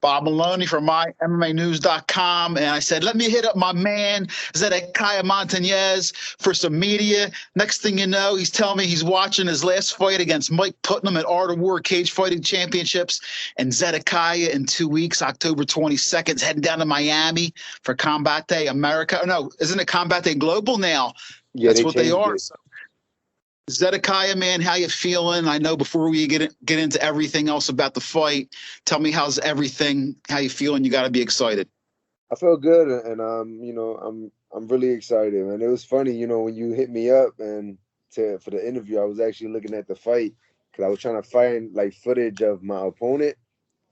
Bob Maloney from MyMMAnews.com, and I said, let me hit up my man, Zedekiah Montanez, for some media. Next thing you know, he's telling me he's watching his last fight against Mike Putnam at Art of War Cage Fighting Championships, and Zedekiah in 2 weeks, October 22nd, is heading down to Miami for Combate America. No, isn't it Combate Global now? Yeah, That's they what they changed are. it. So, Zedekiah, man, how you feeling? I know before we get into everything else about the fight, tell me how's everything, how you feeling? You got to be excited. I felt good, and I'm really excited, man. It was funny, when you hit me up and for the interview, I was actually looking at the fight because I was trying to find like footage of my opponent.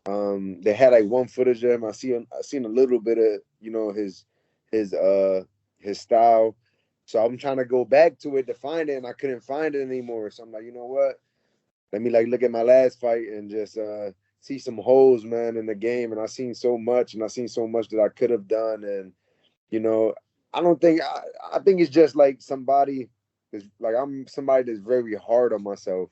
They had like one footage of him. I seen a little bit of his his style. So I'm trying to go back to it to find it, and I couldn't find it anymore. So I'm like, you know what? Let me like look at my last fight and just see some holes, man, in the game. And I seen so much, and I seen so much that I could have done. And you know, I don't think I think it's just like somebody is like I'm somebody that's very hard on myself.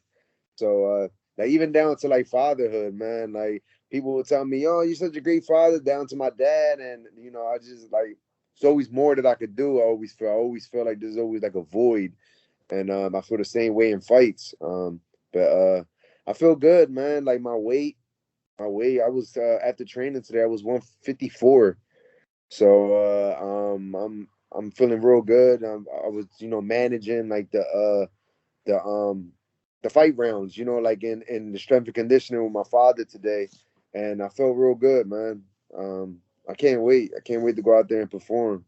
So like even down to like fatherhood, man. Like people will tell me, "Oh, you're such a great father," down to my dad, and I just like it's always more that I could do. I always feel like there's always like a void, and I feel the same way in fights. But I feel good, man. Like my weight. I was after training today. I was 154. So I'm feeling real good. I was managing like the the fight rounds, like in the strength and conditioning with my father today, and I felt real good, man. I can't wait. I can't wait to go out there and perform.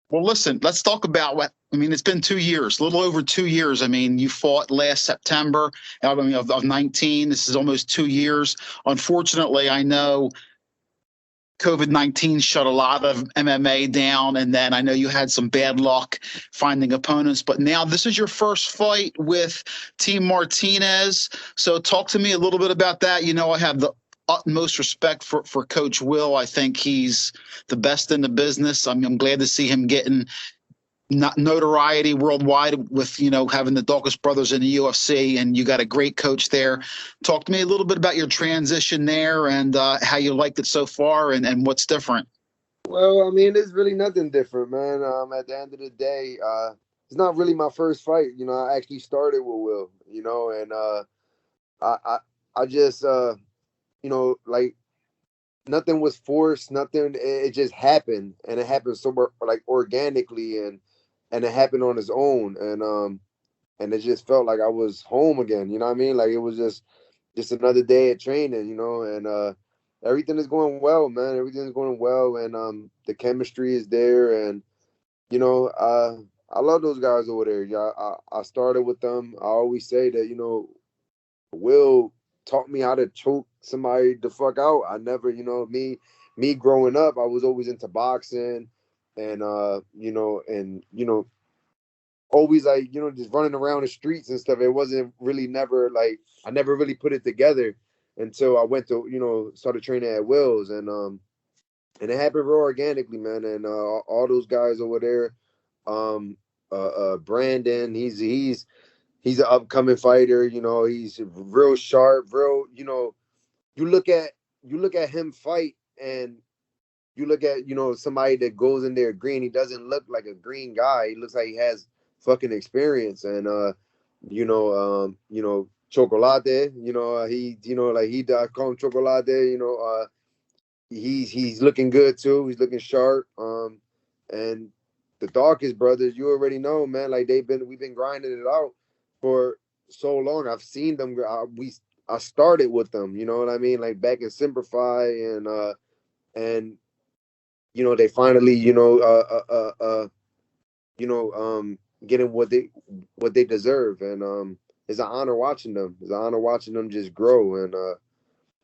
Well, listen, let's talk about what I mean. It's been 2 years, a little over 2 years. I mean, you fought last September. I mean, of 19. This is almost 2 years. Unfortunately, I know COVID-19 shut a lot of MMA down, and then I know you had some bad luck finding opponents. But now this is your first fight with Team Martinez. So talk to me a little bit about that. I have the utmost respect for Coach Will. I think he's the best in the business. I'm glad to see him getting notoriety worldwide with having the Dawkins brothers in the UFC, and you got a great coach there. Talk to me a little bit about your transition there and how you liked it so far, and what's different. Well, I mean, it's really nothing different, man. At the end of the day, it's not really my first fight. I actually started with Will, and I, I, I just, like nothing was forced, nothing. It just happened, and it happened somewhere like organically, and it happened on its own, and it just felt like I was home again. You know what I mean? Like it was just another day at training, and everything is going well, man. Everything is going well, and the chemistry is there, and I love those guys over there. Yeah, I started with them. I always say that Will taught me how to choke somebody the fuck out. I never, me growing up, I was always into boxing, and always like just running around the streets and stuff. It wasn't really never like I never really put it together until I went to started training at Will's, and it happened real organically, man. And all those guys over there, Brandon, he's an upcoming fighter. He's real sharp, real. You look at him fight, and you look at somebody that goes in there green. He doesn't look like a green guy. He looks like he has fucking experience, and Chocolate. He like he I call him Chocolate. He's looking good too. He's looking sharp. And the Dawkins brothers, you already know, man. Like we've been grinding it out for so long. I've seen them. I started with them. You know what I mean? Like back in Simplify, and they finally getting what they deserve, and it's an honor watching them. It's an honor watching them just grow, and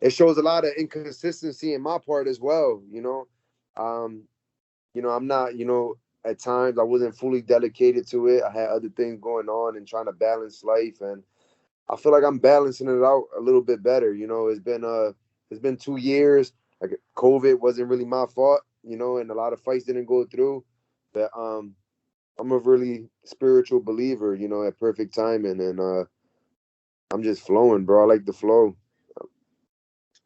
it shows a lot of inconsistency in my part as well. Um, I'm not, at times I wasn't fully dedicated to it. I had other things going on and trying to balance life, and I feel like I'm balancing it out a little bit better. It's been 2 years. Like COVID wasn't really my fault, and a lot of fights didn't go through. But I'm a really spiritual believer, at perfect timing, and I'm just flowing, bro. I like the flow.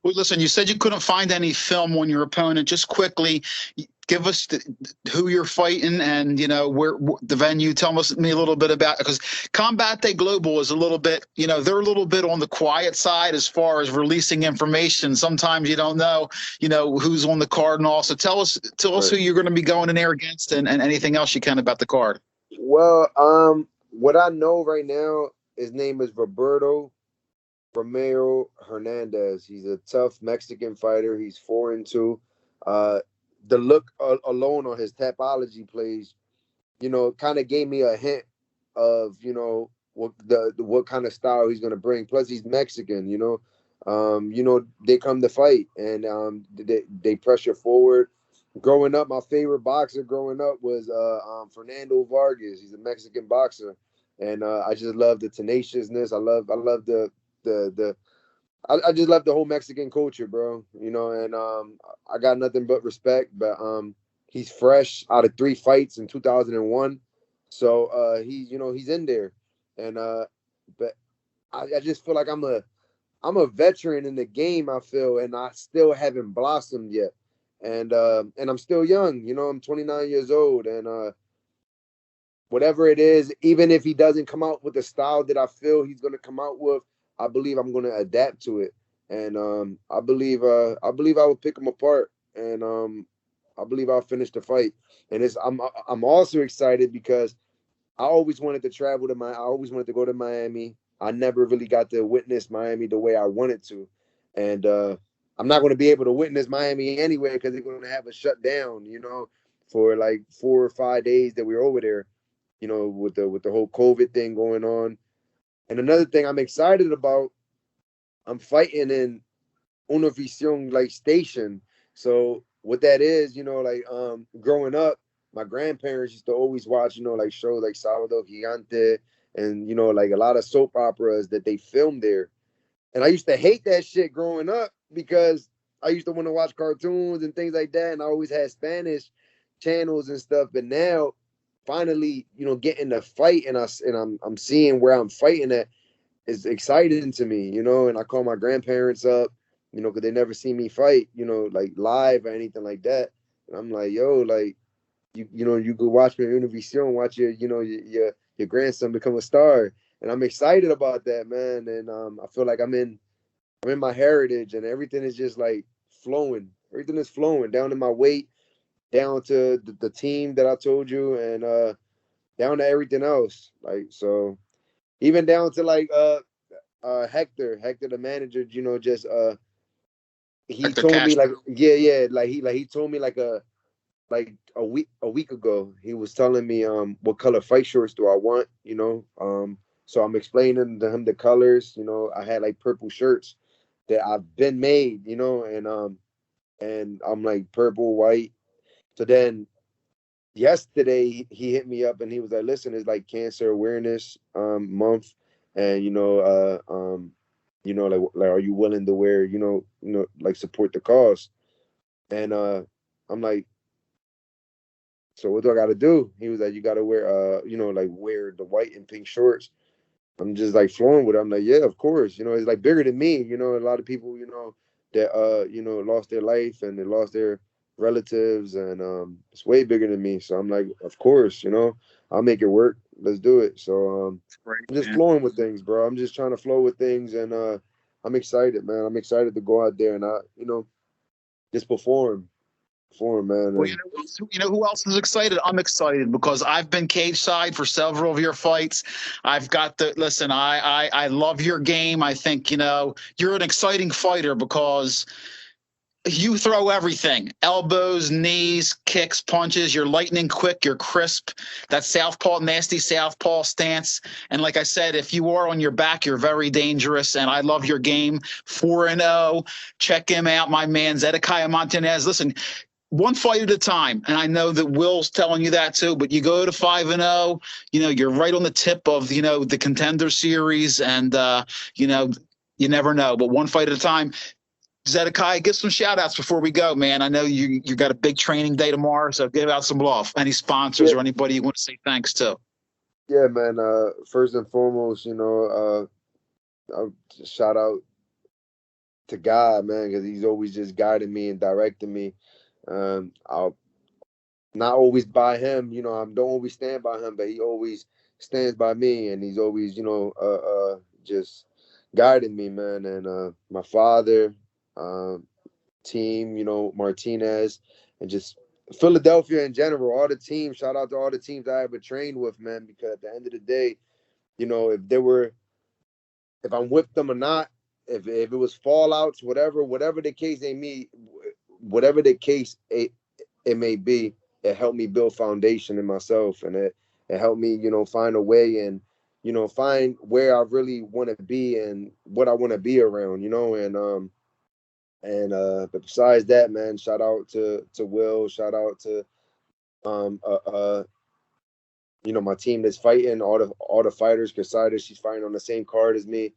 Well, listen, you said you couldn't find any film on your opponent. Just quickly, give us who you're fighting and where the venue. Tell me a little bit about it, because Combate Global is a little bit, they're a little bit on the quiet side as far as releasing information. Sometimes you don't know, who's on the card and all. So tell us who Right. you're going to be going in there against, and anything else you can about the card. Well, what I know right now, his name is Roberto Romero Hernandez. He's a tough Mexican fighter. He's 4-2. Uh, the look alone on his Tapology plays, kind of gave me a hint of, what kind of style he's gonna bring. Plus, he's Mexican. They come to fight and they pressure forward. Growing up, my favorite boxer growing up was Fernando Vargas. He's a Mexican boxer, and I just love the tenaciousness. I love the I just love the whole Mexican culture, bro. And I got nothing but respect. But he's fresh out of 3 fights in 2001, so he's in there, and but I just feel like I'm a veteran in the game. I feel, and I still haven't blossomed yet, and I'm still young. I'm 29 years old, and whatever it is, even if he doesn't come out with the style that I feel he's gonna come out with, I believe I'm gonna adapt to it, and I believe I will pick him apart, and I believe I'll finish the fight. And I'm also excited because I always wanted to I always wanted to go to Miami. I never really got to witness Miami the way I wanted to, and I'm not going to be able to witness Miami anyway because they're going to have a shutdown, for like 4 or 5 days that we're over there, with the whole COVID thing going on. And another thing I'm excited about, I'm fighting in Univision like station. So what that is, like growing up, my grandparents used to always watch, like shows like Sábado Gigante and like a lot of soap operas that they filmed there. And I used to hate that shit growing up because I used to want to watch cartoons and things like that, and I always had Spanish channels and stuff. But now, finally, getting to fight and I'm seeing where I'm fighting at is exciting to me, and I call my grandparents up, because they never see me fight, like live or anything like that. And I'm like, yo, like, you could watch me on Univision, watch your grandson become a star. And I'm excited about that, man. And I feel like I'm in my heritage and everything is just like flowing. Everything is flowing down to my weight, down to the team that I told you, and down to everything else. Like, so even down to like Hector the manager, just he Hector told me Castro. like yeah, like he told me like a week ago, he was telling me what color fight shorts do I want, so I'm explaining to him the colors. I had like purple shirts that I've been made, and I'm like purple, white. So then yesterday he hit me up and he was like, listen, it's like cancer awareness month, and like are you willing to wear, like support the cause? And I'm like, so what do I got to do? He was like, you got to wear like wear the white and pink shorts. I'm just like flowing with it. I'm like, yeah, of course. It's like bigger than me. A lot of people, that lost their life and they lost their relatives, and it's way bigger than me. So I'm like, of course, I'll make it work. Let's do it. So It's great, I'm just man. flowing with things, bro. I'm just trying to flow with things, and I'm excited, man. I'm excited to go out there and just perform, man. Well, And who else is excited? I'm excited because I've been cage side for several of your fights. I've got the listen. I love your game. I think you're an exciting fighter because you throw everything: elbows, knees, kicks, punches. You're lightning quick. You're crisp. That southpaw, nasty southpaw stance. And like I said, if you are on your back, you're very dangerous. And I love your game. 4-0. Check him out, my man Zedekiah Montanez. Listen, one fight at a time. And I know that Will's telling you that too, but you go to 5-0, you're right on the tip of, the contender series, and, you never know, but one fight at a time. Zedekiah, give some shout outs before we go, man. I know you got a big training day tomorrow, so give out some love. Any sponsors yeah, or anybody you want to say thanks to? yeah, man. First and foremost, I'll just shout out to God, man, because he's always just guiding me and directing me. I'll not always by him, you know, I don't always stand by him, but he always stands by me, and he's always, you know, just guiding me, man. And my father, team, you know, Martinez, and just Philadelphia in general, all the teams. Shout out to all the teams I ever trained with, man, because at the end of the day, you know, if I'm with them or not, if it was fallouts, whatever the case they meet, whatever the case it may be, it helped me build foundation in myself, and it helped me, you know, find a way and, you know, find where I really want to be and what I want to be around, you know, but besides that, man, shout out to Will, shout out to um uh, uh you know, my team that's fighting, all the fighters. Casada, she's fighting on the same card as me.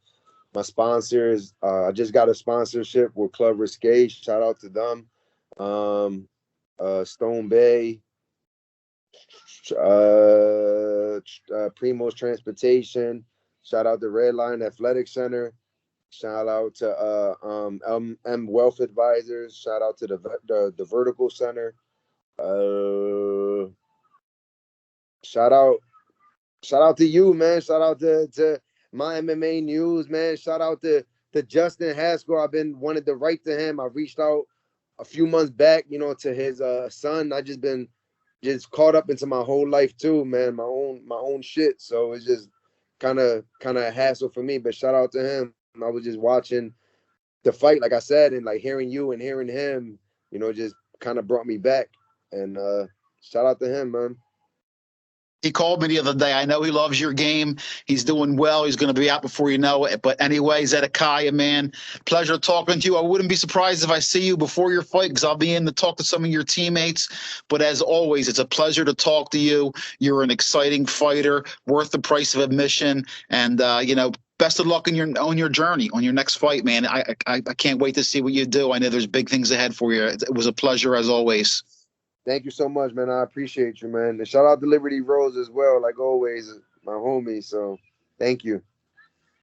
My sponsors, I just got a sponsorship with Club Risque. Shout out to them. Stone Bay, Primo's Transportation. Shout out to Redline Athletic Center. Shout out to M Wealth Advisors. Shout out to the Vertical Center. Shout out Shout out to you, man. Shout out to my MMA news, man. Shout out to Justin Haskell. I've been wanted to write to him. I reached out a few months back, you know, to his son. I just been caught up into my whole life too, man. My own shit. So it's just kind of a hassle for me. But shout out to him. I was just watching the fight, like I said, and like hearing you and hearing him, you know, just kind of brought me back. And shout out to him, man. He called me the other day. I know he loves your game. He's doing well. He's going to be out before you know it. But anyway, Zedekiah, man, pleasure talking to you. I wouldn't be surprised if I see you before your fight because I'll be in to talk to some of your teammates. But as always, it's a pleasure to talk to you. You're an exciting fighter, worth the price of admission. And, you know, best of luck on your journey, on your next fight, man. I can't wait to see what you do. I know there's big things ahead for you. It was a pleasure as always. Thank you so much, man. I appreciate you, man. And shout out to Liberty Rose as well, like always, my homie. So thank you.